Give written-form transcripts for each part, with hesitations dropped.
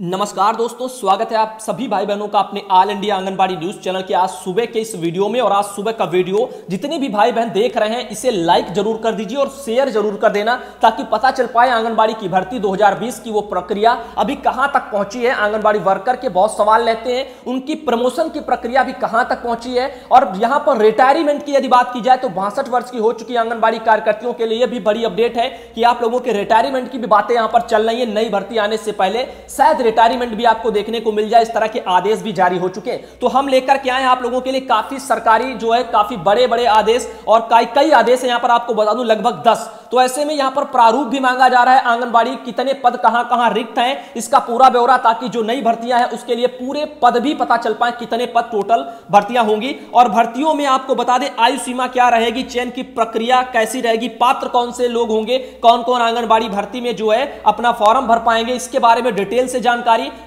नमस्कार दोस्तों, स्वागत है आप सभी भाई बहनों का अपने all India anganwadi news channel के आज सुबह के इस वीडियो में। और आज सुबह का वीडियो जितने भी भाई बहन देख रहे हैं इसे लाइक जरूर कर दीजिए और शेयर जरूर कर देना, ताकि पता चल पाए आंगनबाड़ी की भर्ती 2020 की वो प्रक्रिया अभी कहां तक पहुंची है। आंगनबाड़ी वर्कर के बहुत सवाल रहते हैं, उनकी प्रमोशन की प्रक्रिया अभी कहां तक पहुंची है। और यहां पर रिटायरमेंट की यदि बात की जाए तो 62 वर्ष की हो चुकी आंगनबाड़ी कार्यकर्तियों के लिए भी बड़ी अपडेट है कि आप लोगों के रिटायरमेंट की भी बातें यहां पर चल रही है। नई भर्ती आने से पहले शायद रिटायरमेंट भी आपको देखने को मिल जाए, इस तरह के आदेश भी जारी हो चुके हैं। तो हम लेकर के आए हैं आप लोगों के लिए काफी सरकारी जो है काफी बड़े बड़े आदेश, और कई आदेश है यहां पर आपको बता दूं लगभग 10। तो ऐसे में यहां पर प्रारूप भी मांगा जा रहा है, आंगनबाड़ी कितने पद कहां कहां रिक्त हैं इसका पूरा ब्यौरा, ताकि जो नई भर्तियां हैं उसके लिए पूरे पद भी पता चल पाए कितने पद टोटल भर्तियां होंगी। और भर्तियों में आपको बता दें आयु सीमा क्या रहेगी, चयन की प्रक्रिया कैसी रहेगी, पात्र कौन से लोग होंगे, कौन कौन आंगनबाड़ी भर्ती में जो है अपना फॉर्म भर पाएंगे, इसके बारे में डिटेल से जानकारी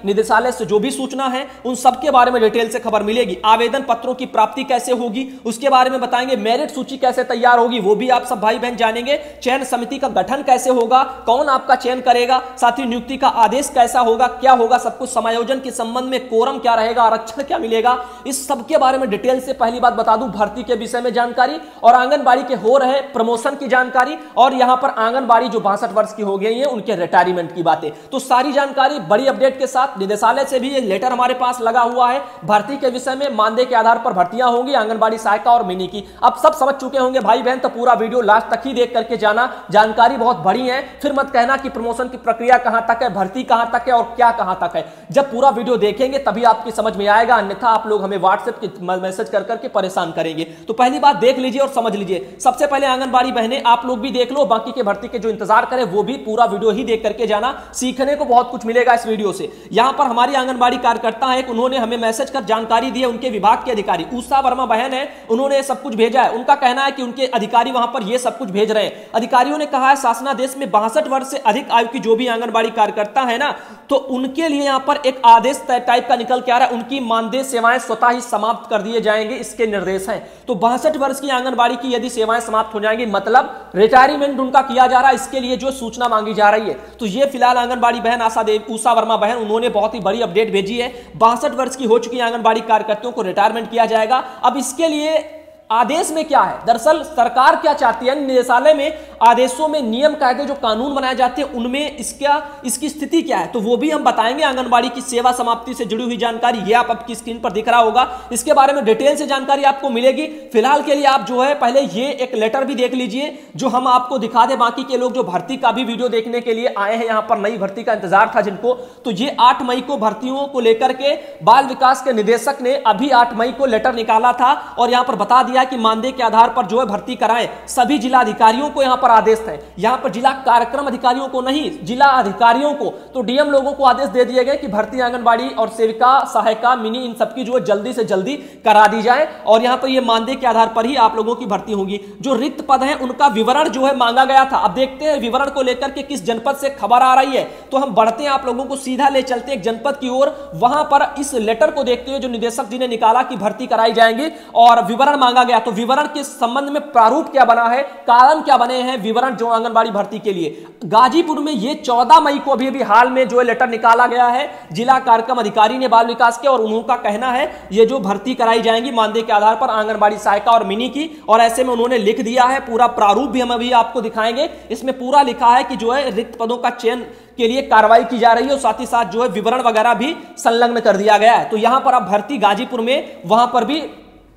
निदेशालय से जो भी सूचना है उन सब के बारे में डिटेल से खबर मिलेगी। आवेदन पत्रों की प्राप्ति कैसे होगी उसके बारे में बताएंगे, मेरिट सूची कैसे तैयार होगी वो भी आप सब भाई बहन जानेंगे, चयन समिति का गठन कैसे होगा, कौन आपका चयन करेगा, साथ ही नियुक्ति का आदेश कैसा होगा, क्या होगा सब कुछ, समायोजन के संबंध में कोरम क्या रहेगा, आरक्षण क्या मिलेगा, इस सब के बारे में डिटेल से पहली बात बता दूं भर्ती के विषय में जानकारी, और आंगनबाड़ी के हो रहे प्रमोशन की जानकारी, और यहां पर आंगनबाड़ी जो 62 वर्ष की हो गई है उनके रिटायरमेंट की बातें। तो सारी जानकारी बड़ी अपडेट के साथ निदेशालय से भी ये लेटर हमारे पास लगा हुआ है। भर्ती के विषय में मानदेय के आधार पर भर्तियां होंगी आंगनबाड़ी सहायिका और मिनी की। अब सब समझ चुके होंगे भाई बहन, तो पूरा वीडियो लास्ट तक ही देख करके जाना, जानकारी बहुत बड़ी है। फिर मत कहना कि प्रमोशन की प्रक्रिया कहां तक है, भर्ती कहां तक है और क्या कहां तक है। जब पूरा वीडियो देखेंगे तभी आपकी समझ में आएगा, अन्यथा आप लोग हमें व्हाट्सएप के मैसेज कर करके परेशान करेंगे। तो पहली बात देख लीजिए और समझ लीजिए। सबसे पहले आंगनबाड़ी बहनें आप लोग भी देख लो, बाकी के भर्ती के जो इंतजार करें वो भी पूरा वीडियो ही देख करके जाना, सीखने को बहुत कुछ मिलेगा इस वीडियो से। यहां पर हमारी आंगनबाड़ी कार्यकर्ता है, उन्होंने हमें मैसेज कर जानकारी दी है, उनके विभाग के अधिकारी उषा वर्मा बहन है, उन्होंने सब कुछ भेजा है। उनका कहना है कि उनके अधिकारी वहां पर ये सब कुछ भेज रहे हैं। अधिकारियों ने कहा है शासनादेश में 62 वर्ष से अधिक आयु की जो भी आंगनबाड़ी कार्यकर्ता है ना, तो उनके लिए यहां पर एक आदेश टाइप का निकल के आ रहा है, उनकी मानदेय सेवाएं स्वतः ही समाप्त कर दिए जाएंगे, इसके निर्देश हैं। तो 62 वर्ष की आंगनबाड़ी की यदि सेवाएं समाप्त हो जाएंगी मतलब रिटायरमेंट उनका किया जा रहा है, इसके लिए जो सूचना मांगी जा रही है। तो ये फिलहाल आंगनबाड़ी बहन उषा वर्मा बहन उन्होंने बहुत ही बड़ी अपडेट भेजी है। 62 वर्ष की हो चुकी आंगनबाड़ी कार्यकर्तियों को रिटायरमेंट किया जाएगा। अब इसके लिए आदेश में क्या है, दरअसल सरकार क्या चाहती है, निदेशालय में आदेशों में नियम कायदे जो कानून बनाए जाते हैं उनमें इसकी स्थिति क्या है, तो वो भी हम बताएंगे। आंगनबाड़ी की सेवा समाप्ति से जुड़ी हुई जानकारी ये आपकी स्क्रीन पर दिख रहा होगा, इसके बारे में डिटेल से जानकारी आपको मिलेगी। फिलहाल के लिए आप जो है पहले ये एक लेटर भी देख लीजिए जो हम आपको दिखा दे। बाकी के लोग जो भर्ती का भी वीडियो देखने के लिए आए हैं, यहां पर नई भर्ती का इंतजार था जिनको, तो ये 8 मई को भर्तियों को लेकर के बाल विकास के निदेशक ने अभी 8 मई को लेटर निकाला था और यहां पर बता दिया कि मानदेय के आधार पर जो है भर्ती कराएं। सभी जिला अधिकारियों को यहां पर आदेश है, यहां पर जिला कार्यक्रम अधिकारियों को नहीं, जिला अधिकारियों को। तो डीएम लोगों को आदेश दे दिए गए कि भर्ती आंगनबाड़ी और सेविका सहायिका मिनी इन सबकी जो है जल्दी से जल्दी करा दी जाए, और यहां पर ये मानदेय के आधार पर ही आप लोगों की भर्ती होगी। जो रिक्त पद है उनका विवरण जो है मांगा गया था। अब देखते हैं विवरण को लेकर के किस जनपद से खबर आ रही है। तो हम बढ़ते हैं, आप लोगों को सीधा ले चलते हैं एक जनपद की ओर। वहां पर इस लेटर को देखते हुए जो निदेशक जी ने निकाला कि भर्ती कराई जाएंगी और विवरण मांगा गया, तो विवरण के संबंध में प्रारूप क्या बना है, कारण क्या बने हैं विवरण जो आंगनबाड़ी भर्ती के लिए। गाजीपुर में ये 14 मई को अभी हाल में जो है लेटर निकाला गया है जिला कार्यक्रम अधिकारी ने बाल विकास के, और उनका कहना है ये जो भर्ती कराई जाएंगी मानदेय के आधार पर आंगनबाड़ी सहायिका और मिनी की, और ऐसे में उन्होंने लिख दिया है। पूरा प्रारूप भी हम अभी आपको दिखाएंगे, इसमें पूरा लिखा है कि जो है रिक्त पदों का चयन के लिए कार्रवाई की जा रही है, और साथ ही साथ जो है विवरण वगैरह भी संलग्न कर दिया गया है। तो यहां पर अब भर्ती गाजीपुर में वहां पर भी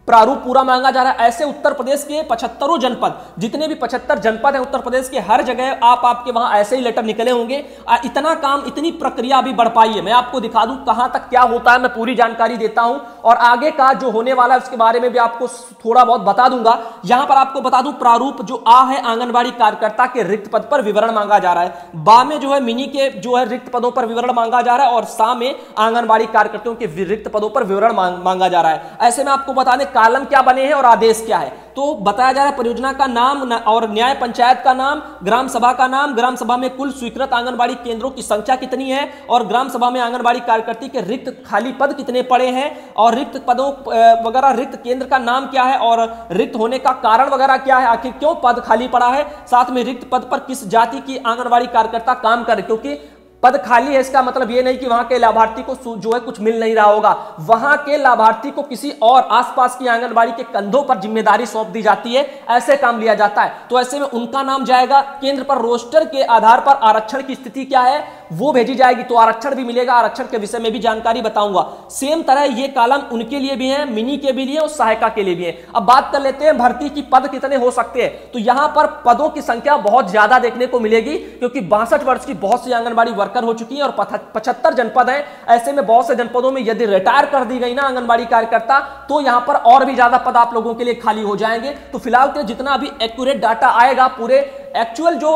प्रारूप पूरा मांगा जा रहा है। ऐसे उत्तर प्रदेश के 75 जनपद, जितने भी 75 जनपद हैं उत्तर प्रदेश के, हर जगह आपके वहां ऐसे ही लेटर निकले होंगे। इतना काम, इतनी प्रक्रिया अभी बढ़ पाई है। मैं आपको दिखा दूं कहां तक क्या होता है, मैं पूरी जानकारी देता हूं, और आगे का जो होने वाला है उसके बारे में भी आपको थोड़ा बहुत बता दूंगा। यहां पर आपको बता दूं प्रारूप जो आ है आंगनबाड़ी कार्यकर्ता के रिक्त पद पर विवरण मांगा जा रहा है, बा में जो है मिनी के जो है रिक्त पदों पर विवरण मांगा जा रहा है, और सा में आंगनबाड़ी कार्यकर्ताओं के रिक्त पदों पर विवरण मांगा जा रहा है। ऐसे में आपको बता दें कालम क्या बने हैं और आदेश क्या है। तो बताया जा रहा है परियोजना का नाम और न्याय पंचायत का नाम, ग्राम सभा का नाम, ग्राम सभा में कुल स्वीकृत आंगनबाड़ी केंद्रों की संख्या कितनी है, और ग्राम सभा में आंगनबाड़ी कार्यकर्ती के रिक्त खाली पद कितने पड़े हैं, और रिक्त पदों वगैरह, रिक्त केंद्र का नाम क्या है, और रिक्त होने का कारण वगैरह क्या है, आखिर क्यों पद खाली पड़ा है, साथ में रिक्त पद पर किस जाति की आंगनबाड़ी कार्यकर्ता काम करे, क्योंकि पद खाली है इसका मतलब ये नहीं कि वहां के लाभार्थी को जो है कुछ मिल नहीं रहा होगा, वहां के लाभार्थी को किसी और आसपास की आंगनबाड़ी के कंधों पर जिम्मेदारी सौंप दी जाती है, ऐसे काम लिया जाता है। तो ऐसे में उनका नाम जाएगा, केंद्र पर रोस्टर के आधार पर आरक्षण की स्थिति क्या है वो भेजी जाएगी, तो आरक्षण भी मिलेगा। आरक्षण के विषय में भी जानकारी बताऊंगा। सेम तरह ये कॉलम उनके लिए भी है, मिनी के भी लिए और सहायिका के लिए भी है। अब बात कर लेते हैं भर्ती की पद कितने हो सकते हैं। तो यहां पर पदों की संख्या बहुत ज्यादा देखने को मिलेगी, क्योंकि 62 वर्ष की बहुत सी आंगनबाड़ी वर्कर हो चुकी है और 75 जनपद हैं। ऐसे में बहुत से जनपदों में यदि रिटायर कर दी गई ना आंगनबाड़ी कार्यकर्ता, तो यहां पर और भी ज्यादा पद आप लोगों के लिए खाली हो जाएंगे। तो फिलहाल के जितना अभी एक्यूरेट डाटा आएगा, पूरे एक्चुअल जो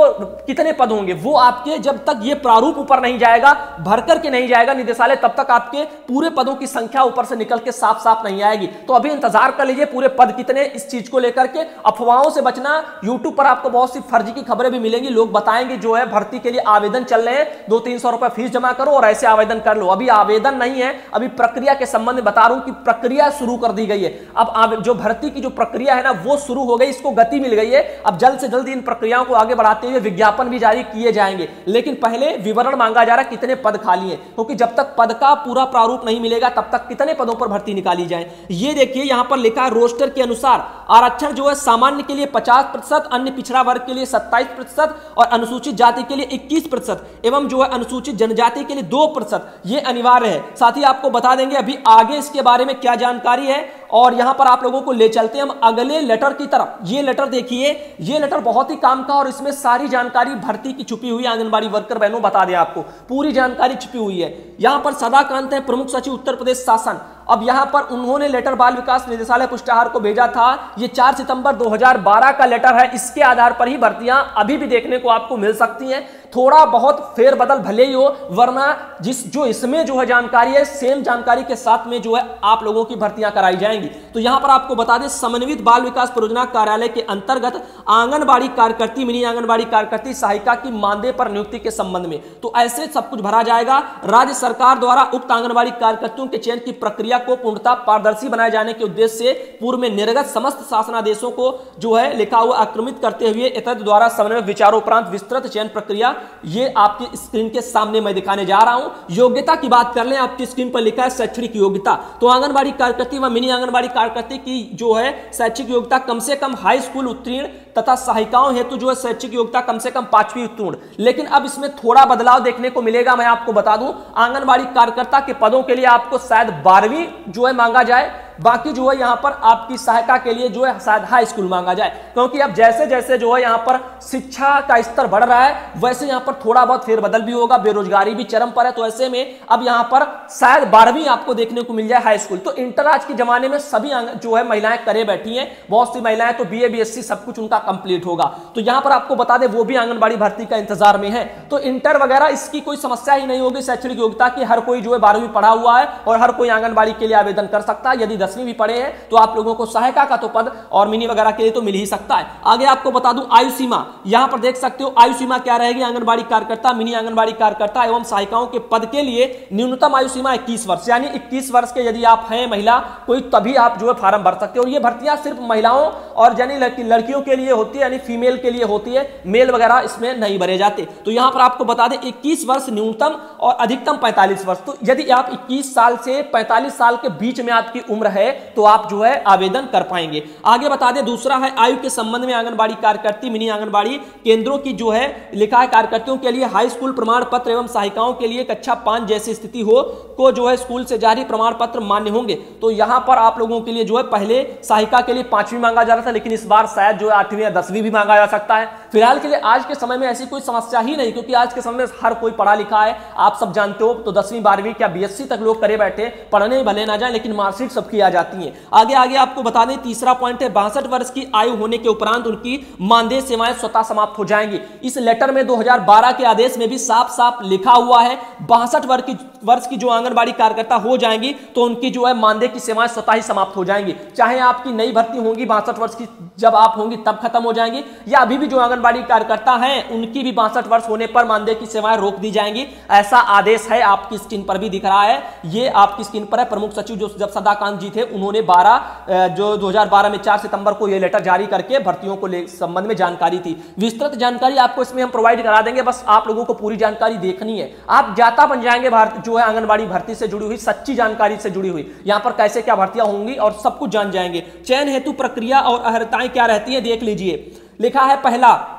कितने पद होंगे वो आपके, जब तक ये प्रारूप ऊपर नहीं जाएगा, भर करके नहीं जाएगा निदेशालय, तब तक आपके पूरे पदों की संख्या ऊपर से निकल के साफ साफ नहीं आएगी। तो अभी इंतजार कर लीजिए पूरे पद कितने, इस चीज को लेकर के अफवाहों से बचना। यूट्यूब पर आपको बहुत सी फर्जी की खबरें भी मिलेंगी, लोग बताएंगे जो है भर्ती के लिए आवेदन चल रहे हैं, 200-300 रुपए फीस जमा करो और ऐसे आवेदन कर लो। अभी आवेदन नहीं है, अभी प्रक्रिया के संबंध में बता रहा हूं कि प्रक्रिया शुरू कर दी गई है। अब जो भर्ती की जो प्रक्रिया है ना वो शुरू हो गई, इसको गति मिल गई है। अब जल्द से जल्द इन प्रक्रियाओं को आगे बढ़ाते हुए विज्ञापन भी जारी किए जाएंगे, लेकिन पहले विवरण मांगा जा रहा है कितने पद खाली हैं, क्योंकि जब तक पद का पूरा प्रारूप नहीं मिलेगा तब तक कितने पदों पर भर्ती निकाली जाए। ये देखिए यहां पर लिखा है रोस्टर के अनुसार आरक्षण जो है सामान्य के लिए 50%, अन्य पिछड़ा वर्ग के लिए 27% और अनुसूचित जाति के लिए 21% एवं जो है अनुसूचित जनजाति के लिए 2% ये अनिवार्य है। साथ ही आपको बता देंगे अभी आगे इसके बारे में क्या जानकारी है, और यहां पर आप लोगों को ले चलते हैं हम अगले लेटर की तरफ। ये लेटर देखिए, ये लेटर बहुत ही काम का और इसमें सारी जानकारी भर्ती की छुपी हुई आंगनबाड़ी वर्कर बहनों बता दें, आपको पूरी जानकारी छुपी हुई है। यहां पर सदाकांत है, प्रमुख सचिव उत्तर प्रदेश शासन। अब यहां पर उन्होंने लेटर बाल विकास निदेशालय पुष्टाहार को भेजा था, ये 4 सितंबर 2012 का लेटर है। इसके आधार पर ही भर्तियां अभी भी देखने को आपको मिल सकती हैं। थोड़ा बहुत फेरबदल भले ही हो, वरना जो इसमें जो है जानकारी है सेम जानकारी के साथ में जो है आप लोगों की भर्तियां कराई जाएंगी। तो यहां पर आपको बता दें समन्वित बाल विकास परियोजना कार्यालय के अंतर्गत आंगनबाड़ी कार्यकर्ती, मिनी आंगनबाड़ी कार्यकर्ती, सहायिका की मानदेय पर नियुक्ति के संबंध में तो ऐसे सब कुछ भरा जाएगा। राज्य सरकार द्वारा उक्त आंगनबाड़ी कार्यकर्तियों के चयन की प्रक्रिया को पूर्णतः पारदर्शी बनाए जाने के उद्देश्य से पूर्व में निर्गत समस्त शासनादेशों को जो है लिखा हुआ आक्रमित करते हुए एतद द्वारा समन्वय विचारोपरांत विस्तृत चयन प्रक्रिया ये आपकी स्क्रीन के सामने मैं दिखाने जा रहा हूं। योग्यता की बात कर लें, आपकी स्क्रीन पर लिखा है शैक्षणिक योग्यता। तो आंगनबाड़ी कार्यकर्ती व मिनी आंगनबाड़ी कार्यकर्ती की जो है शैक्षिक योग्यता कम से कम हाई स्कूल उत्तीर्ण तथा सहायिकाओं हेतु जो है शैक्षिक योग्यता कम से कम 5वीं उत्तीर्ण। लेकिन अब इसमें थोड़ा बदलाव देखने को मिलेगा। मैं आपको बता दूं आंगनबाड़ी कार्यकर्ता के पदों के लिए आपको शायद 12वीं जो है मांगा जाए, बाकी जो है यहां पर आपकी सहायिका के लिए जो है शायद हाई स्कूल मांगा जाए, क्योंकि अब जैसे जैसे जो है यहां पर शिक्षा का स्तर बढ़ रहा है वैसे यहां पर थोड़ा बहुत फेरबदल भी होगा, बेरोजगारी भी चरम पर है। तो ऐसे में अब यहां पर शायद 12वीं आपको देखने को मिल जाए हाई स्कूल। तो इंटर आज के जमाने में सभी जो है महिलाएं करे बैठी हैं, बहुत सी महिलाएं तो BA BSc सब कुछ उनका कंप्लीट होगा। तो यहां पर आपको बता दें वो भी आंगनबाड़ी भर्ती का इंतजार में है। तो इंटर वगैरह इसकी कोई समस्या ही नहीं होगी शैक्षणिक योग्यता की। हर कोई जो है 12वीं पढ़ा हुआ है और हर कोई आंगनबाड़ी के लिए आवेदन कर सकता है। यदि 10वीं भी पढ़े हैं तो आप लोगों को सहायिका का तो पद और मिनी वगैरह के लिए तो मिल ही सकता है। आगे आपको बता दूं आयु सीमा, यहां पर देख सकते हो आयु सीमा क्या रहेगी। आंगनबाड़ी कार्यकर्ता, मिनी आंगनबाड़ी कार्यकर्ता एवं सहायिकाओं के पद के लिए न्यूनतम आयु सीमा 21 वर्ष, यानी 21 वर्ष के यदि आप हैं महिला कोई तभी आप जो है फॉर्म भर सकते हो। और ये भर्तियां सिर्फ महिलाओं और यानी लड़कियों के लिए होती है, यानी फीमेल के लिए होती है, मेल वगैरह इसमें नहीं भरे जाते। तो यहां पर आपको बता दें 21 वर्ष न्यूनतम और अधिकतम 45 वर्ष। तो यदि आप 21 साल से 45 साल के बीच में आपकी उम्र है तो आप जो है आवेदन कर पाएंगे। आगे बता दें दूसरा है आयु के संबंध में आंगनबाड़ी कार्यकर्ती, मिनी आंगनबाड़ी केंद्रों की जो है लिखा है कार्यकर्तियों के लिए हाई स्कूल प्रमाण पत्र एवं सहायिकाओं के लिए कक्षा 5 जैसी स्थिति हो को जो है स्कूल से जारी प्रमाण पत्र मान्य होंगे। तो यहां पर आप लोगों के लिए जो है पहले सहायिका के लिए 5वीं मांगा जा रहा था, लेकिन इस बार शायद जो है 8वीं या 10वीं भी मांगा जा सकता है। फिलहाल के लिए आज के समय में ऐसी कोई समस्या ही नहीं, क्योंकि आज के समय में हर कोई पढ़ा लिखा है, आप सब जानते हो। तो 10वीं 12वीं क्या BSc तक लोग करे बैठे, पढ़ने भले ना जाए लेकिन मार्कशीट सबकी आ जाती है। आगे आपको बता दें तीसरा पॉइंट है 62 वर्ष की आयु होने के उपरांत उनकी मानदेय सेवाएं स्वतः समाप्त हो जाएंगी। इस लेटर में 2012 के आदेश में भी साफ साफ लिखा हुआ है 62 वर्ष की जो आंगनबाड़ी कार्यकर्ता हो जाएंगी तो उनकी जो है मानदेय की सेवाएं स्वतः ही समाप्त हो जाएंगी। चाहे आपकी नई भर्ती होंगी 62 वर्ष की जब आप होंगी तब खत्म हो जाएंगी, या अभी भी जो आंगनबाड़ी कार्यकर्ता हैं उनकी भी 62 वर्ष होने पर मानदेय की सेवाएं रोक दी जाएंगी, ऐसा आदेश है। आपकी स्क्रीन पर भी दिख रहा है, ये आपकी स्क्रीन पर है। प्रमुख सचिव जो जब सदाकांत जी थे उन्होंने 2012 में 4 सितंबर को यह लेटर जारी करके भर्तियों को संबंध में जानकारी थी। विस्तृत जानकारी आपको इसमें हम प्रोवाइड करा देंगे, बस आप लोगों को पूरी जानकारी देखनी है। आप जाता बन जाएंगे जो है आंगनबाड़ी भर्ती से जुड़ी हुई सच्ची जानकारी से जुड़ी हुई, यहां पर कैसे क्या भर्तियां होंगी और सब कुछ जान जाएंगे। चयन हेतु प्रक्रिया और अर्हताएं क्या रहती है देख लीजिए। लिखा है पहला,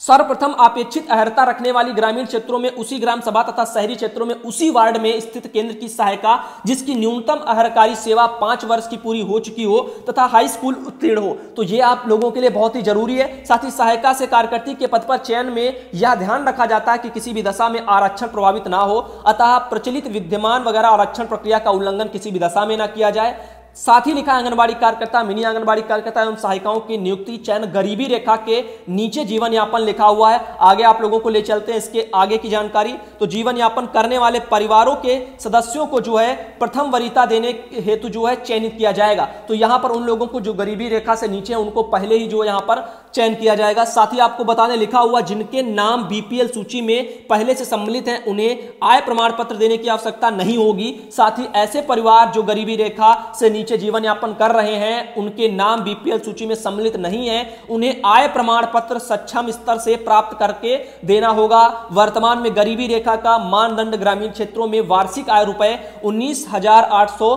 सर्वप्रथम अपेक्षित अर्हता रखने वाली ग्रामीण क्षेत्रों में उसी ग्राम सभा तथा शहरी क्षेत्रों में उसी वार्ड में स्थित केंद्र की सहायिका जिसकी न्यूनतम अर्हकारी सेवा 5 वर्ष की पूरी हो चुकी हो तथा हाई स्कूल उत्तीर्ण हो। तो ये आप लोगों के लिए बहुत ही जरूरी है। साथ ही सहायिका से कार्यकर्ती के पद पर चयन में यह ध्यान रखा जाता है कि किसी भी दशा में आरक्षण प्रभावित ना हो, अतः प्रचलित विद्यमान वगैरह आरक्षण प्रक्रिया का उल्लंघन किसी भी दशा में ना किया जाए। साथ ही लिखा आंगनबाड़ी कार्यकर्ता, मिनी आंगनबाड़ी कार्यकर्ता एवं सहायिकाओं की नियुक्ति चयन गरीबी रेखा के नीचे जीवन यापन लिखा हुआ है। आगे आप लोगों को ले चलते हैं इसके आगे की जानकारी। तो जीवन यापन करने वाले परिवारों के सदस्यों को जो है प्रथम वरीयता देने हेतु जो है चयनित किया जाएगा। तो यहां पर उन लोगों को जो गरीबी रेखा से नीचे है उनको पहले ही जो यहां पर चयन किया जाएगा। साथ ही आपको बताने लिखा हुआ जिनके नाम बीपीएल सूची में पहले से सम्मिलित हैं उन्हें आय प्रमाण पत्र देने की आवश्यकता नहीं होगी। साथ ही ऐसे परिवार जो गरीबी रेखा से नीचे जीवन यापन कर रहे हैं उनके नाम बीपीएल सूची में सम्मिलित नहीं है, उन्हें आय प्रमाण पत्र सक्षम स्तर से प्राप्त करके देना होगा। वर्तमान में गरीबी रेखा का मानदंड ग्रामीण क्षेत्रों में वार्षिक आय रुपए 19,800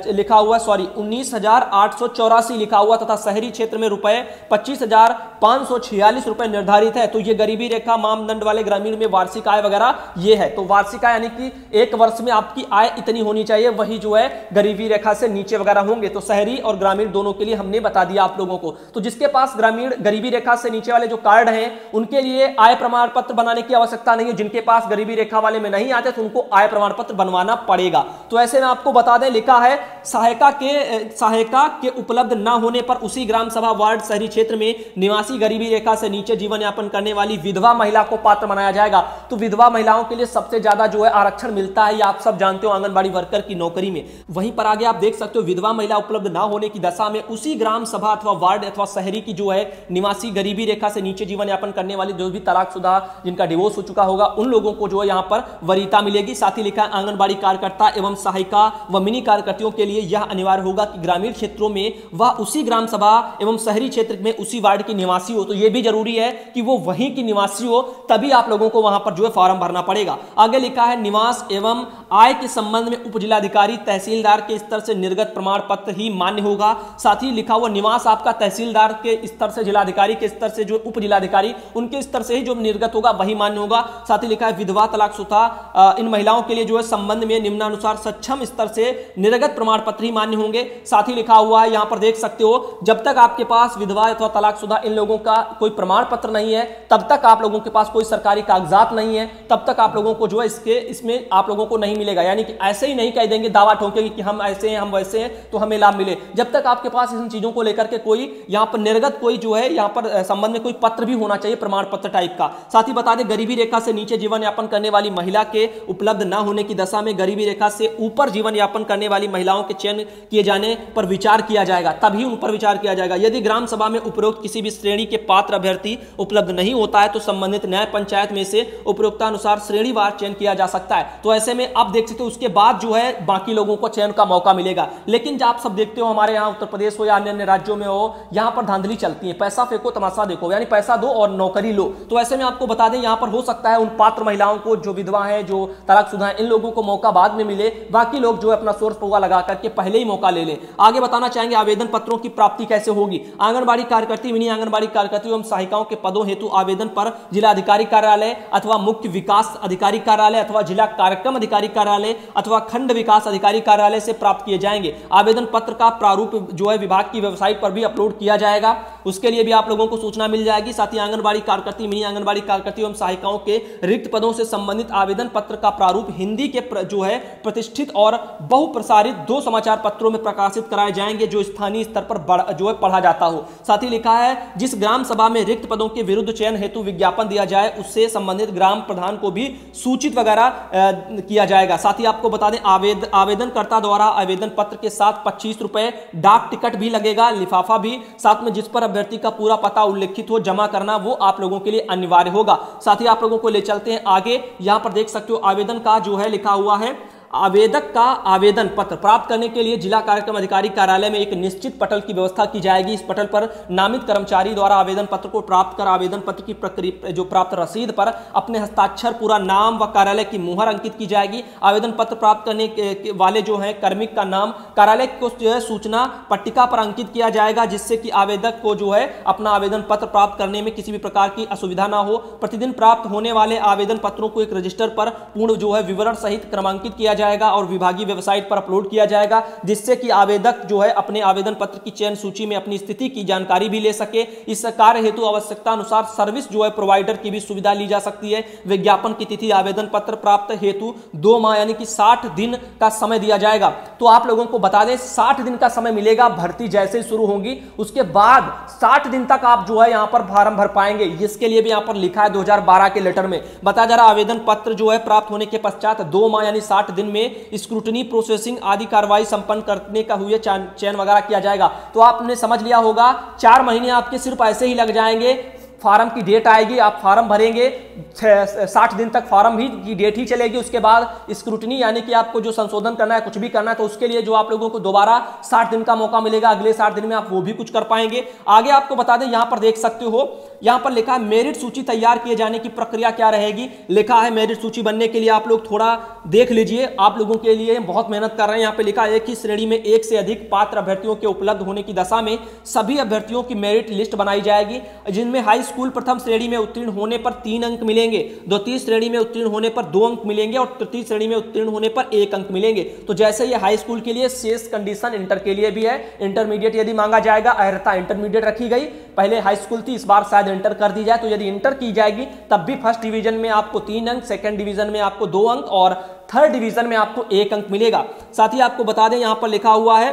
लिखा हुआ, 19,884 लिखा हुआ तथा शहरी क्षेत्र में रुपए 25,546 रुपए निर्धारित है। तो ये गरीबी रेखा मानदंड वाले ग्रामीण में वार्षिक आय वगैरह ये है। तो वार्षिक आय यानी कि एक वर्ष में आपकी आय इतनी होनी चाहिए, वही जो है गरीबी रेखा से नीचे वगैरह होंगे। तो शहरी और ग्रामीण दोनों के लिए हमने बता दिया आप लोगों को। तो जिसके पास ग्रामीण गरीबी रेखा से नीचे वाले जो कार्ड हैं उनके लिए आय प्रमाण पत्र बनाने की आवश्यकता नहीं है। जिनके पास गरीबी रेखा वाले में नहीं आते तो उनको आय प्रमाण पत्र बनवाना पड़ेगा। तो ऐसे में आपको बता दें, लिखा है सहायिका के उपलब्ध न होने पर उसी ग्राम सभा वार्ड शहरी क्षेत्र में निवासी गरीबी रेखा से नीचे जीवन यापन करने वाली विधवा महिला को पात्र बनाया जाएगा। तो विधवा महिलाओं के लिए सबसे ज्यादा जो है आरक्षण मिलता है, ये आप सब जानते हो आंगनबाड़ी वर्कर की नौकरी में। वहीं पर आगे आप देख सकते हो विधवा महिला उपलब्ध ना होने की दशा में उसी ग्राम सभा अथवा वार्ड अथवा शहरी की जो है निवासी गरीबी रेखा से नीचे जीवन यापन करने वाली जो भी तलाकशुदा जिनका डिवोर्स हो चुका होगा उन लोगों को जो है यहां पर वरीयता मिलेगी। साथ ही लिखा है आंगनबाड़ी कार्यकर्ता एवं सहायिका व मिनी कार्यकर्तियों के लिए यह अनिवार्य होगा कि ग्रामीण क्षेत्रों में वह उसी ग्राम सभा एवं शहरी क्षेत्र में उसी वार्ड की निवासी हो। तो यह भी जरूरी है कि वो वहीं की निवासी हो, तभी आप लोगों को वहां पर जो है फॉर्म भरना पड़ेगा। आगे लिखा है निवास एवं आय के संबंध में उप जिलाधिकारी तहसीलदार के स्तर से निर्गत प्रमाण पत्र ही मान्य होगा। साथ ही लिखा हुआ निवास आपका तहसीलदार के स्तर से, जिलाधिकारी के स्तर से, जो उप जिलाधिकारी उनके स्तर से ही जो निर्गत होगा वही मान्य होगा। साथ ही लिखा है विधवा तलाकशुदा इन महिलाओं के लिए जो है संबंध में निम्नानुसार सक्षम स्तर से निर्गत प्रमाण पत्र ही मान्य होंगे। साथ ही लिखा हुआ है यहां पर देख सकते हो, जब तक आपके पास विधवा अथवा तलाकशुदा इन लोगों का कोई प्रमाण पत्र नहीं है, तब तक आप लोगों के पास कोई सरकारी कागजात नहीं है, तब तक आप लोगों को जो है इसमें आप लोगों को नहीं मिलेगा। यानी कि ऐसे ही नहीं कह देंगे, दावा ठोकेंगे कि हम ऐसे हैं हम वैसे हैं तो हमें लाभ मिले। जब तक आपके पास इन चीजों को लेकर के कोई यहां पर निर्गत कोई जो है यहां पर संबंध में कोई पत्र भी होना चाहिए, प्रमाण पत्र टाइप का। साथ ही बता दें गरीबी रेखा से नीचे जीवन यापन करने वाली महिला के उपलब्ध न होने की दशा में गरीबी रेखा से ऊपर जीवन यापन करने वाली महिलाओं के चयन किए जाने पर विचार किया जाएगा, तभी उन पर विचार किया जाएगा। यदि ग्राम सभा में उपरोक्त किसी भी श्रेणी के पात्र अभ्यर्थी उपलब्ध नहीं होता है तो संबंधित न्याय पंचायत में से उपरोक्तानुसार श्रेणीवार चयन किया जा सकता है। तो ऐसे में आप देख सकते हो उसके बाद जो है बाकी लोगों को चयन का मौका मिलेगा। लेकिन जब आप सब देखते हो हमारे यहाँ उत्तर प्रदेश हो या अन्य अन्य राज्यों में हो, यहाँ पर धांधली चलती है, पैसा फेंको तमाशा देखो, यानी पैसा दो और नौकरी लो। तो ऐसे में आपको बता दें यहाँ पर हो सकता है उन पात्र महिलाओं को जो विधवा है, जो तलाकशुदा है, इन लोगों को मौका बाद में मिले, बाकी लोग जो है अपना सोर्स पौवा लगा करके पहले ही मौका ले लें। आगे बताना चाहेंगे आवेदन पत्रों की प्राप्ति कैसे होगी। आंगनबाड़ी कार्यकर्ती, मिनी आंगनबाड़ी कार्यकर्ती एवं सहायिकाओं के पदों हेतु आवेदन पर जिलाधिकारी कार्यालय अथवा मुख्य विकास अधिकारी कार्यालय अथवा जिला कार्यक्रम अधिकारी कार्यालय अथवा खंड विकास अधिकारी कार्यालय से प्राप्त किए जाएंगे। आवेदन पत्र का प्रारूप जो है विभाग की वेबसाइट पर भी अपलोड किया जाएगा, उसके लिए भी आप लोगों को सूचना मिल जाएगी। साथ ही आंगनबाड़ी कार्यकर्ती, मिनी आंगनबाड़ी कार्यकर्ती एवं सहायिकाओं के रिक्त पदों से संबंधित आवेदन पत्र का प्रारूप हिंदी के जो है प्रतिष्ठित और बहुप्रसारित 2 समाचार पत्रों में प्रकाशित कराए जाएंगे जो स्थानीय स्तर पर जो है पढ़ा जाता हो। साथ ही लिखा है जिस ग्राम सभा में रिक्त पदों के विरुद्ध चयन हेतु विज्ञापन दिया जाए उससे संबंधित ग्राम प्रधान को भी सूचित वगैरह किया जाएगा। साथ ही आपको बता दें आवेदनकर्ता द्वारा आवेदन पत्र के साथ 25 रुपए डाक टिकट भी लगेगा, लिफाफा भी साथ में, जिस पर अभ्यर्थी का पूरा पता उल्लेखित हो, जमा करना वो आप लोगों के लिए अनिवार्य होगा। साथ ही आप लोगों को ले चलते हैं आगे, यहां पर देख सकते हो आवेदन का जो है लिखा हुआ है, आवेदक का आवेदन पत्र प्राप्त करने के लिए जिला कार्यक्रम अधिकारी कार्यालय में एक निश्चित पटल की व्यवस्था की जाएगी। इस पटल पर नामित कर्मचारी द्वारा आवेदन पत्र को प्राप्त कर आवेदन पत्र की प्रक्रिया जो प्राप्त रसीद पर अपने हस्ताक्षर, पूरा नाम व कार्यालय की मुहर अंकित की जाएगी। आवेदन पत्र प्राप्त करने वाले जो है कार्मिक का नाम कार्यालय को जो है सूचना पट्टिका पर अंकित किया जाएगा, जिससे कि आवेदक को जो है अपना आवेदन पत्र प्राप्त करने में किसी भी प्रकार की असुविधा ना हो। प्रतिदिन प्राप्त होने वाले आवेदन पत्रों को एक रजिस्टर पर पूर्ण जो है विवरण सहित क्रमांकित किया जाएगा और विभागीय वेबसाइट पर अपलोड किया जाएगा, जिससे कि आवेदक जो है अपने आवेदन पत्र की चयन सूची में अपनी स्थिति की जानकारी भी ले सके। इस कार्य हेतु आवश्यकता अनुसार सर्विस जो है प्रोवाइडर की भी सुविधा ली जा सकती है। विज्ञापन की तिथि आवेदन पत्र प्राप्त हेतु 2 माह यानी कि 60 दिन का समय दिया जाएगा। तो आप लोगों को बता दें 60 दिन का समय मिलेगा, भर्ती जैसे ही शुरू होगी उसके बाद 60 दिन तक आप जो है यहां पर फॉर्म भर पाएंगे। इसके लिए भी यहां पर लिखा है 2012 के लेटर में बताया जा रहा आवेदन पत्र जो है प्राप्त होने के पश्चात 2 माह यानी 60 दिन में स्क्रूटनी, प्रोसेसिंग आदि कार्रवाई संपन्न करने का हुए चयन वगैरह किया जाएगा। तो आपने समझ लिया होगा 4 महीने आपके सिर्फ ऐसे ही लग जाएंगे। फार्म की डेट आएगी, आप फार्म भरेंगे, 60 दिन तक फार्म ही की डेट ही चलेगी। उसके बाद स्क्रूटनी यानी कि आपको जो संशोधन करना है, कुछ भी करना है, तो उसके लिए जो आप लोगों को दोबारा 60 दिन का मौका मिलेगा। अगले 60 दिन में आप वो भी कुछ कर पाएंगे। आगे आपको बता दें, यहां पर देख सकते हो, यहां पर लिखा है मेरिट सूची तैयार किए जाने की प्रक्रिया क्या रहेगी। लिखा है मेरिट सूची बनने के लिए आप लोग थोड़ा देख लीजिए, आप लोगों के लिए बहुत मेहनत कर रहे हैं। यहां पर लिखा है एक ही श्रेणी में एक से अधिक पात्र अभ्यर्थियों के उपलब्ध होने की दशा में सभी अभ्यर्थियों की मेरिट लिस्ट बनाई जाएगी, जिनमें हाई स्कूल प्रथम श्रेणी में उत्तीर्ण होने पर 3 अंक मिलेंगे, द्वितीय श्रेणी में उत्तीर्ण होने पर 2 अंक मिलेंगे और तृतीय श्रेणी में उत्तीर्ण होने पर 1 अंक मिलेंगे। तो जैसे ये हाई स्कूल के लिए, शेष कंडीशन इंटर के लिए भी है। इंटरमीडिएट यदि मांगा जाएगा, अर्हता इंटरमीडिएट रखी गई, पहले हाई स्कूल थी, इस बार शायद इंटर कर दी जाए। तो यदि इंटर की जाएगी तब भी फर्स्ट डिवीजन में आपको 3 अंक, सेकंड डिवीजन में आपको 2 अंक और थर्ड डिवीजन में आपको 1 अंक मिलेगा। साथ ही आपको बता दें, यहां पर लिखा हुआ है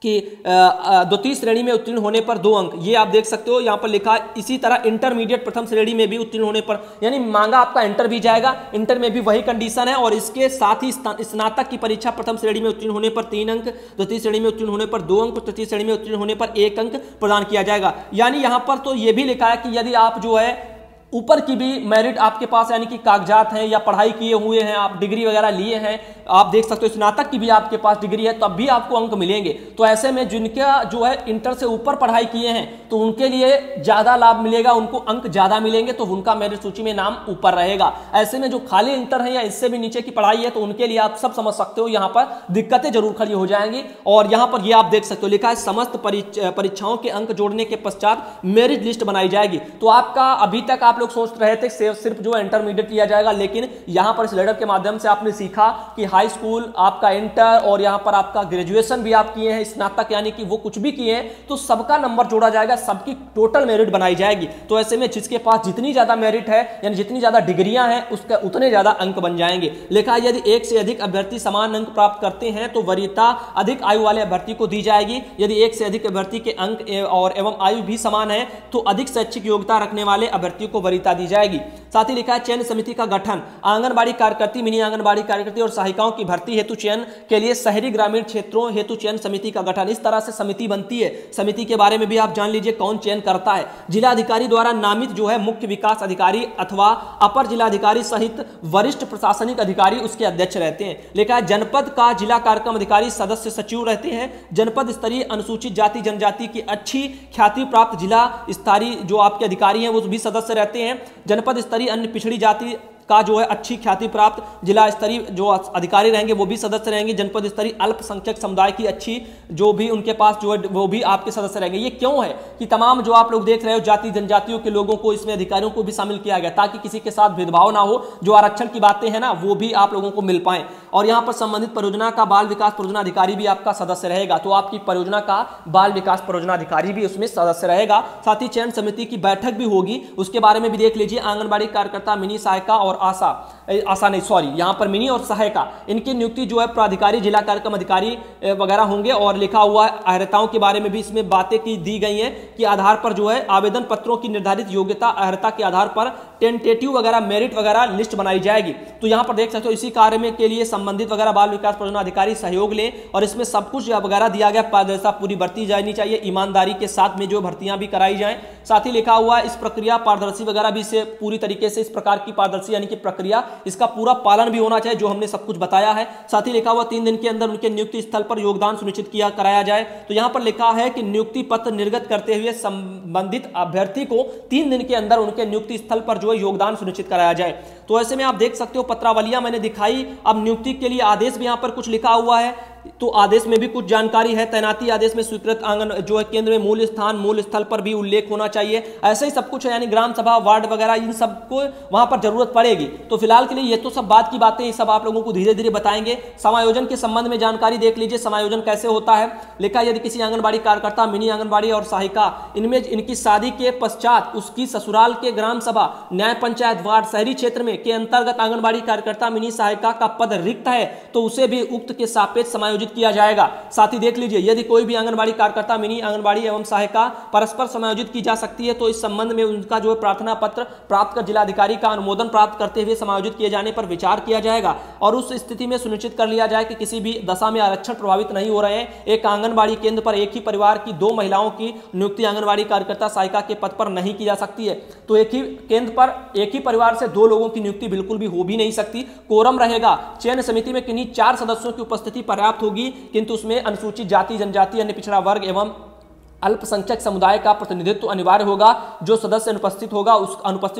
कि द्वितीय श्रेणी में उत्तीर्ण होने पर 2 अंक, ये आप देख सकते हो यहां पर लिखा है। इसी तरह इंटरमीडिएट प्रथम श्रेणी में भी उत्तीर्ण होने पर, यानी मांगा आपका इंटर भी जाएगा, इंटर में भी वही कंडीशन है। और इसके साथ ही स्नातक की परीक्षा प्रथम श्रेणी में उत्तीर्ण होने पर 3 अंक, द्वितीय श्रेणी में उत्तीर्ण होने पर 2 अंक, तृतीय श्रेणी में उत्तीर्ण होने पर 1 अंक प्रदान किया जाएगा। यानी यहां पर तो यह भी लिखा है कि यदि आप जो है ऊपर की भी मेरिट आपके पास यानी कि कागजात हैं या पढ़ाई किए हुए हैं, आप डिग्री वगैरह लिए हैं, आप देख सकते हो स्नातक की भी आपके पास डिग्री है, तब भी आपको अंक मिलेंगे। तो ऐसे में जिनका जो है इंटर से ऊपर पढ़ाई किए हैं तो उनके लिए ज्यादा लाभ मिलेगा, उनको अंक ज्यादा मिलेंगे, तो उनका मेरिट सूची में नाम ऊपर रहेगा। ऐसे में जो खाली इंटर है या इससे भी नीचे की पढ़ाई है तो उनके लिए आप सब समझ सकते हो यहां पर दिक्कतें जरूर खड़ी हो जाएंगी। और यहां पर ये आप देख सकते हो लिखा है समस्त परीक्षाओं के अंक जोड़ने के पश्चात मेरिट लिस्ट बनाई जाएगी। तो आपका अभी तक आप लोग सोच रहे थे सिर्फ जो इंटरमीडिएट लिया जाएगा, लेकिन यहां पर इस लेटर के माध्यम से आपने सीखा कि हाई स्कूल आपका इंटर और यहां पर आपका ग्रेजुएशन भी आप किए हैं, स्नातक यानी कि वो कुछ भी किए हैं, तो सबका नंबर जोड़ा जाएगा, सबकी टोटल मेरिट बनाई जाएगी। तो ऐसे में जिसके पास जितनी ज्यादा मेरिट है यानी जितनी ज्यादा डिग्रियां हैं उसका उतने ज्यादा अंक बन जाएंगे। लिखा है यदि 1 से अधिक अभ्यर्थी समान अंक प्राप्त करते हैं तो वरीयता अधिक आयु वाले अभ्यर्थी को दी जाएगी। यदि 1 से अधिक अभ्यर्थी के अंक और एवं आयु भी समान है तो अधिक शैक्षिक योग्यता रखने वाले अभ्यर्थियों को वरीयता दी जाएगी। साथ ही लिखा है चयन समिति का गठन, आंगनबाड़ी कार्यकर्ती, मिनी आंगनबाड़ी कार्यकर्ती और सहायिकाओं की भर्ती हेतु चयन के लिए शहरी ग्रामीण क्षेत्रों हेतु चयन समिति का गठन। इस तरह से समिति बनती है। समिति के बारे में भी आप जान लीजिए कौन चयन करता है। जिला अधिकारी द्वारा नामित जो है मुख्य विकास अधिकारी अथवा अपर जिला अधिकारी सहित वरिष्ठ प्रशासनिक अधिकारी उसके अध्यक्ष रहते हैं। लिखा है जनपद का जिला कार्यक्रम अधिकारी सदस्य सचिव रहते हैं। जनपद स्तरीय अनुसूचित जाति जनजाति की अच्छी ख्याति प्राप्त जिला स्तरीय जो आपके अधिकारी हैं वो भी सदस्य रहते हैं। जनपद स्तरीय अन्य पिछड़ी जाति का जो है अच्छी ख्याति प्राप्त जिला स्तरीय जो अधिकारी रहेंगे वो भी सदस्य रहेंगे। जनपद स्तरीय अल्पसंख्यक समुदाय की अच्छी जो भी उनके पास जो है वो भी आपके सदस्य रहेंगे। ये क्यों है कि तमाम जो आप लोग देख रहे हो जाति जनजातियों के लोगों को इसमें अधिकारियों को भी शामिल किया गया ताकि किसी के साथ भेदभाव ना हो, जो आरक्षण की बातें हैं ना वो भी आप लोगों को मिल पाए। और यहाँ पर संबंधित परियोजना का बाल विकास परियोजना अधिकारी भी आपका सदस्य रहेगा, तो आपकी परियोजना का बाल विकास परियोजना अधिकारी भी उसमें सदस्य रहेगा। साथ ही चयन समिति की बैठक भी होगी, उसके बारे में भी देख लीजिए। आंगनबाड़ी कार्यकर्ता, मिनी सहायिका और आशा आसान नहीं, सॉरी, यहाँ पर मिनी और सहायिका इनकी नियुक्ति जो है प्राधिकारी, जिला कार्यक्रम अधिकारी वगैरह होंगे। और लिखा हुआ अर्हताओं के बारे में भी इसमें बातें की दी गई हैं कि आधार पर जो है आवेदन पत्रों की निर्धारित योग्यता अर्हता के आधार पर टेंटेटिव वगैरह मेरिट वगैरह लिस्ट बनाई जाएगी। तो यहाँ पर देख सकते हो इसी कार्य में के लिए संबंधित वगैरह बाल विकास परियोजना अधिकारी सहयोग लें और इसमें सब कुछ वगैरह दिया गया, जैसा पूरी भर्ती जानी चाहिए, ईमानदारी के साथ में जो भर्तियां भी कराई जाएं। साथ ही लिखा हुआ इस प्रक्रिया पारदर्शी वगैरह भी से पूरी तरीके से इस प्रकार की पारदर्शी यानी कि प्रक्रिया इसका पूरा पालन भी होना चाहिए जो हमने सब कुछ बताया है। साथ ही लिखा हुआ 3 दिन के अंदर उनके नियुक्ति स्थल पर योगदान सुनिश्चित किया कराया जाए। तो यहां पर लिखा है कि नियुक्ति पत्र निर्गत करते हुए संबंधित अभ्यर्थी को 3 दिन के अंदर उनके नियुक्ति स्थल पर जो है योगदान सुनिश्चित कराया जाए। तो ऐसे में आप देख सकते हो पत्रावलियां मैंने दिखाई। अब नियुक्ति के लिए आदेश भी यहां पर कुछ लिखा हुआ है, तो आदेश में भी कुछ जानकारी है। तैनाती आदेश में स्वीकृत आंगन जो है केंद्र में मूल स्थान मूल स्थल पर भी उल्लेख होना चाहिए। ऐसे ही सब कुछ है, यानी ग्राम सभा वार्ड वगैरह इन सबको वहां पर जरूरत पड़ेगी। तो फिलहाल के लिए ये तो सब बात की बातें, ये सब आप लोगों को धीरे धीरे बताएंगे। समायोजन के संबंध में जानकारी देख लीजिए, समायोजन कैसे होता है। लिखा यदि किसी आंगनबाड़ी कार्यकर्ता, मिनी आंगनबाड़ी और सहायिका इनमें इनकी शादी के पश्चात उसकी ससुराल के ग्राम सभा, न्याय पंचायत, वार्ड, शहरी क्षेत्र में के अंतर्गत आंगनबाड़ी कार्यकर्ता, मिनी सहायिका का पद रिक्त है तो उसे भी उक्त के सापेक्ष समायोजित किया जाएगा। साथ ही देख लीजिए यदि कोई भी आंगनबाड़ी कार्यकर्ता, मिनी आंगनबाड़ी एवं सहायिका परस्पर समायोजित की जा सकती है तो इस संबंध में उनका जो प्रार्थना पत्र प्राप्त कर जिलाधिकारी का अनुमोदन प्राप्त करते हुए समायोजित किए जाने पर विचार किया जाएगा। और उस स्थिति में सुनिश्चित कर लिया जाए कि किसी भी दशा में आरक्षण प्रभावित नहीं हो रहे हैं। एक आंगनबाड़ी केंद्र पर एक ही परिवार की 2 महिलाओं की नियुक्ति आंगनबाड़ी कार्यकर्ता सहायिका के पद पर नहीं की जा सकती है। तो एक ही केंद्र पर एक ही परिवार से 2 लोगों की नियुक्ति बिल्कुल भी हो भी नहीं सकती। कोरम रहेगा, चयन समिति में किन्हीं 4 सदस्यों की उपस्थिति पर्याप्त होगी, किंतु उसमें अनुसूचित जाति, जनजाति, अन्य पिछड़ा वर्ग एवं अल्पसंख्यक समुदाय का प्रतिनिधित्व अनिवार्य होगा। जो सदस्य अनुपस्थित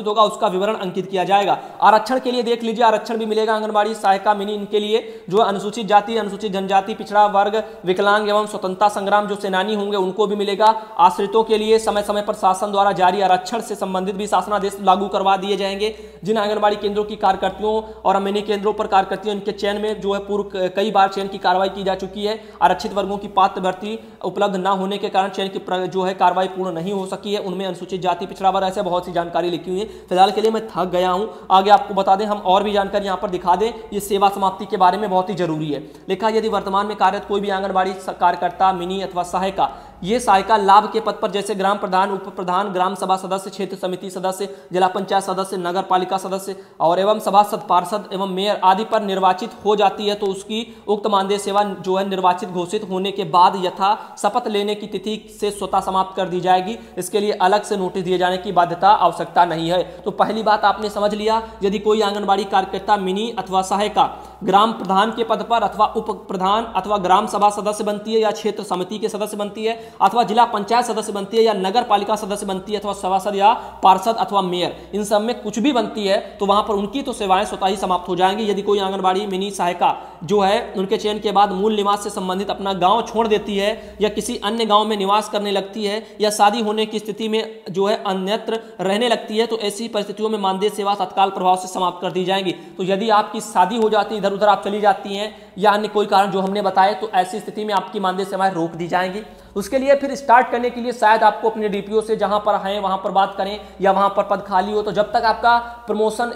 होगा उसका विवरण अंकित किया जाएगा। आरक्षण के लिए देख लीजिए, आरक्षण भी मिलेगा आंगनबाड़ी सहायिका, मिनी इनके लिए जो अनुसूचित जाति, अनुसूचित जनजाति, पिछड़ा वर्ग, विकलांग एवं स्वतंत्रता संग्राम जो सेनानी होंगे उनको भी मिलेगा। आश्रितों के लिए समय समय पर शासन द्वारा जारी आरक्षण से संबंधित भी शासनादेश लागू करवा दिए जाएंगे। जिन आंगनबाड़ी केंद्रों की कार्यकर्तियों और मिनी केंद्रों पर कार्यकर्तियों इनके चयन में जो है पूर्व कई बार चयन की कार्रवाई की जा चुकी है। आरक्षित वर्गों की पात्र भर्ती उपलब्ध न होने के कारण चयन की जो है कार्रवाई पूर्ण नहीं हो सकी है, उनमें अनुसूचित जाति, पिछड़ा वर्ग, ऐसे बहुत सी जानकारी लिखी हुई है। फिलहाल के लिए मैं थक गया हूं, आगे आपको बता दें हम और भी जानकारी यहां पर दिखा दें। ये सेवा समाप्ति के बारे में बहुत ही जरूरी है। लिखा यदि वर्तमान में कार्यरत कोई भी आंगनबाड़ी कार्यकर्ता, मिनी अथवा सहायिका, ये सहायिका लाभ के पद पर जैसे ग्राम प्रधान, उप प्रधान, ग्राम सभा सदस्य, क्षेत्र समिति सदस्य, जिला पंचायत सदस्य, नगर पालिका सदस्य और एवं सभासद, पार्षद एवं मेयर आदि पर निर्वाचित हो जाती है तो उसकी उक्त मानदेय सेवा जो है निर्वाचित घोषित होने के बाद यथा शपथ लेने की तिथि से स्वतः समाप्त कर दी जाएगी। इसके लिए अलग से नोटिस दिए जाने की बाध्यता आवश्यकता नहीं है। तो पहली बात आपने समझ लिया, यदि कोई आंगनबाड़ी कार्यकर्ता, मिनी अथवा सहायिका ग्राम प्रधान के पद पर अथवा उप प्रधान अथवा ग्राम सभा सदस्य बनती है या क्षेत्र समिति के सदस्य बनती है अथवा जिला पंचायत सदस्य बनती है या नगर पालिका सदस्य बनती है अथवा सभासद या पार्षद अथवा मेयर, इन सब में कुछ भी बनती है तो वहां पर उनकी तो सेवाएं स्वतः ही समाप्त हो जाएंगी। यदि कोई आंगनबाड़ी, मिनी सहायिका जो है उनके चयन के बाद मूल निवास से संबंधित अपना गांव छोड़ देती है या किसी अन्य गांव में निवास करने लगती है या शादी होने की स्थिति में जो है अन्यत्र रहने लगती है तो ऐसी परिस्थितियों में मानदेय सेवा तत्काल प्रभाव से समाप्त कर दी जाएगी। तो यदि आपकी शादी हो जाती है, इधर उधर आप चली जाती हैं या अन्य कोई कारण जो हमने बताया, तो ऐसी स्थिति में आपकी मानदेय सेवाएं रोक दी जाएंगी। उसके लिए फिर स्टार्ट करने के लिए शायद आपको अपने डीपीओ से जहां पर हैं वहां पर बात करें या वहां पर पद खाली हो, तो जब तक आपका प्रमोशन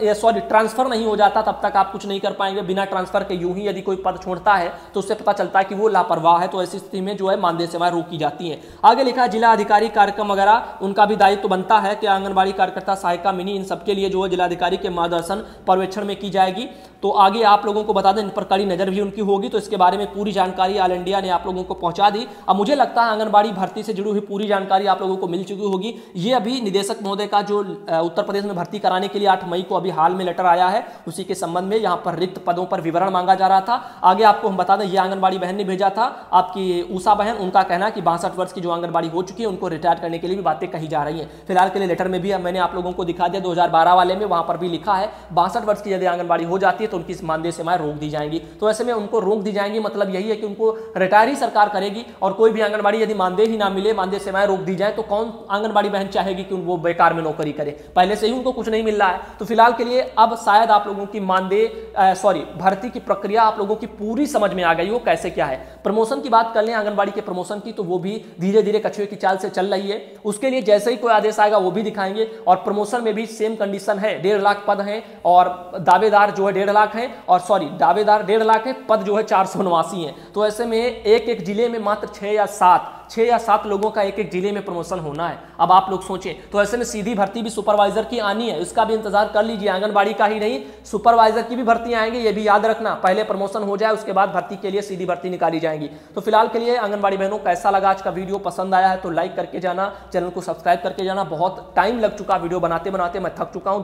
ट्रांसफर नहीं हो जाता तब तक आप कुछ नहीं कर पाएंगे। बिना ट्रांसफर के यूं ही यदि कोई पद छोड़ता है तो उससे पता चलता है कि वो लापरवाह है, तो ऐसी स्थिति में जो है मानदेय सेवाएं रोकी जाती हैं। आगे लिखा है जिला अधिकारी कार्यक्रम वगैरह उनका भी दायित्व बनता है कि आंगनबाड़ी कार्यकर्ता, सहायिका, मिनी इन सबके लिए जो है जिलाधिकारी के मार्गदर्शन पर्यवेक्षण में की जाएगी। तो आगे आप लोगों को बता दें इन पर कड़ी नजर भी उनकी होगी, तो इसके बारे में पूरी जानकारी ऑल इंडिया ने आप लोगों को पहुंचा दी। अब मुझे लगता है आंगनबाड़ी भर्ती से जुड़ी हुई पूरी जानकारी आप लोगों को मिल चुकी होगी। ये अभी निदेशक महोदय का जो उत्तर प्रदेश में भर्ती कराने के लिए 8 मई को अभी हाल में लेटर आया है, उसी के संबंध में यहाँ पर रिक्त पदों पर विवरण मांगा जा रहा था। आगे आपको हम बता दें ये आंगनबाड़ी बहन ने भेजा था, आपकी उषा बहन, उनका कहना है कि 62 वर्ष की जो आंगनबाड़ी हो चुकी है उनको रिटायर करने के लिए भी बातें कही जा रही है। फिलहाल के लिए लेटर में भी मैंने आप लोगों को दिखा दिया 2012 वाले में, वहां पर भी लिखा है 62 वर्ष की यदि आंगनबाड़ी हो जाती है तो उनकी मानदेय सेवाएं रोक दी जाएंगी। तो ऐसे में उनको रोक दी जाएंगी, मतलब यही है कि उनको रिटायर ही सरकार करेगी और कोई भी आंगनबाड़ी यदि मानदेय ही ना मिले, मानदेय सेवाएं रोक दी जाए, तो कौन आंगनबाड़ी बहन चाहेगी कि वो बेकार में नौकरी करे? पहले से ही उनको कुछ नहीं मिल रहा है। तो फिलहाल के लिए अब शायद आप लोगों की भर्ती की प्रक्रिया आप लोगों की पूरी समझ में आ गई हो कैसे क्या है। प्रमोशन की बात कर लें आंगनबाड़ी के प्रमोशन की, तो वो भी धीरे धीरे कछुए की चाल से चल रही है। उसके लिए जैसे ही कोई आदेश आएगा वो भी दिखाएंगे। और प्रमोशन में भी सेम कंडीशन है, 1.5 लाख पद हैं और दावेदार जो है 1.5 लाख हैं, और दावेदार 1.5 लाख है, पद जो है 489 हैं। तो ऐसे में एक एक जिले में मात्र 6 या 7 लोगों का एक एक जिले में प्रमोशन होना है। अब आप लोग सोचें, तो ऐसे में सीधी भर्ती भी सुपरवाइजर की आनी है, इसका भी इंतजार कर लीजिए। आंगनबाड़ी का ही नहीं, सुपरवाइजर की भी भर्ती आएंगी, ये भी याद रखना। पहले प्रमोशन हो जाए, उसके बाद भर्ती के लिए सीधी भर्ती निकाली जाएगी। तो फिलहाल के लिए आंगनबाड़ी बहनों कैसा लगा आज का वीडियो? पसंद आया है तो लाइक करके जाना, चैनल को सब्सक्राइब करके जाना। बहुत टाइम लग चुका वीडियो बनाते बनाते, मैं थक चुका हूं।